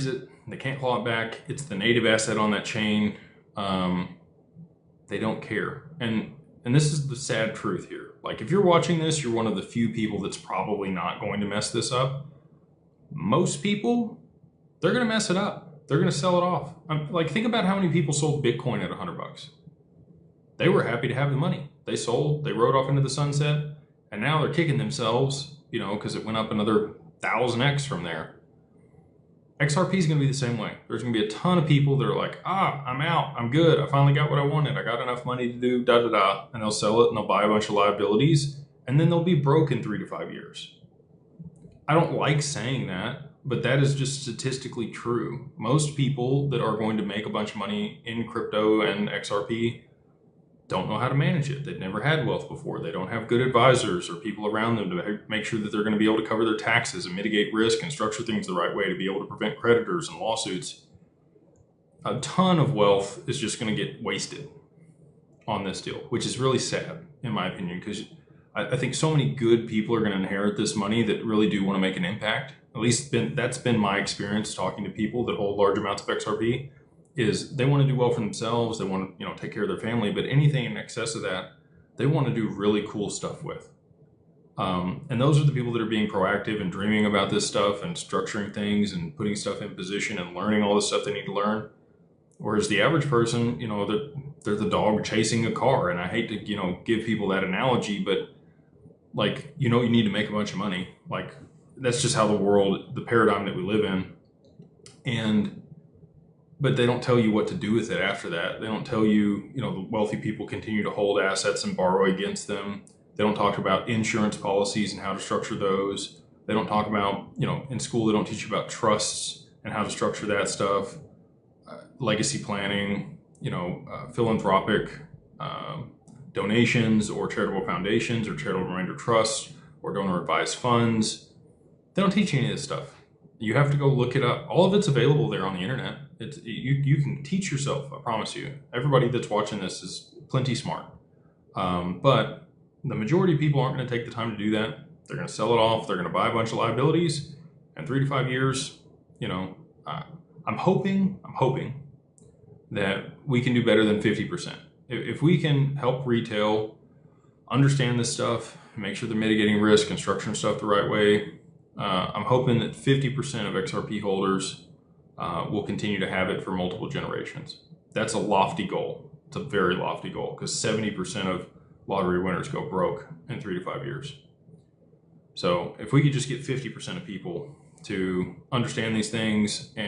it. They can't claw it back. It's the native asset on that chain. They don't care. And this is the sad truth here. Like, if you're watching this, you're one of the few people that's probably not going to mess this up. Most people, they're going to mess it up. They're going to sell it off. Like, think about how many people sold Bitcoin at $100. They were happy to have the money. They sold, they rode off into the sunset, and now they're kicking themselves, because it went up another 1000x from there. XRP is going to be the same way. There's going to be a ton of people that are like, I'm out, I'm good, I finally got what I wanted, I got enough money to do da-da-da, and they'll sell it and they'll buy a bunch of liabilities, and then they'll be broke in 3 to 5 years. I don't like saying that, but that is just statistically true. Most people that are going to make a bunch of money in crypto and XRP don't know how to manage it. They've never had wealth before. They don't have good advisors or people around them to make sure that they're going to be able to cover their taxes and mitigate risk and structure things the right way to be able to prevent creditors and lawsuits. A ton of wealth is just going to get wasted on this deal, which is really sad, in my opinion, because I think so many good people are going to inherit this money that really do want to make an impact. At least that's been my experience talking to people that hold large amounts of XRP. Is they want to do well for themselves, they want to take care of their family, but anything in excess of that, they want to do really cool stuff with. And those are the people that are being proactive and dreaming about this stuff and structuring things and putting stuff in position and learning all the stuff they need to learn. Whereas the average person, they're the dog chasing a car. And I hate to, give people that analogy, but like, you need to make a bunch of money. Like, that's just how the paradigm that we live in. But they don't tell you what to do with it after that. They don't tell you, the wealthy people continue to hold assets and borrow against them. They don't talk about insurance policies and how to structure those. They don't talk about, in school, they don't teach you about trusts and how to structure that stuff, legacy planning, philanthropic donations or charitable foundations or charitable remainder trusts or donor advised funds. They don't teach you any of this stuff. You have to go look it up. All of it's available there on the internet. You can teach yourself, I promise you. Everybody that's watching this is plenty smart. But the majority of people aren't going to take the time to do that. They're going to sell it off. They're going to buy a bunch of liabilities. And 3 to 5 years, I'm hoping that we can do better than 50%. If we can help retail understand this stuff, make sure they're mitigating risk and structuring stuff the right way, I'm hoping that 50% of XRP holders will continue to have it for multiple generations. That's a lofty goal. It's a very lofty goal because 70% of lottery winners go broke in 3 to 5 years. So if we could just get 50% of people to understand these things and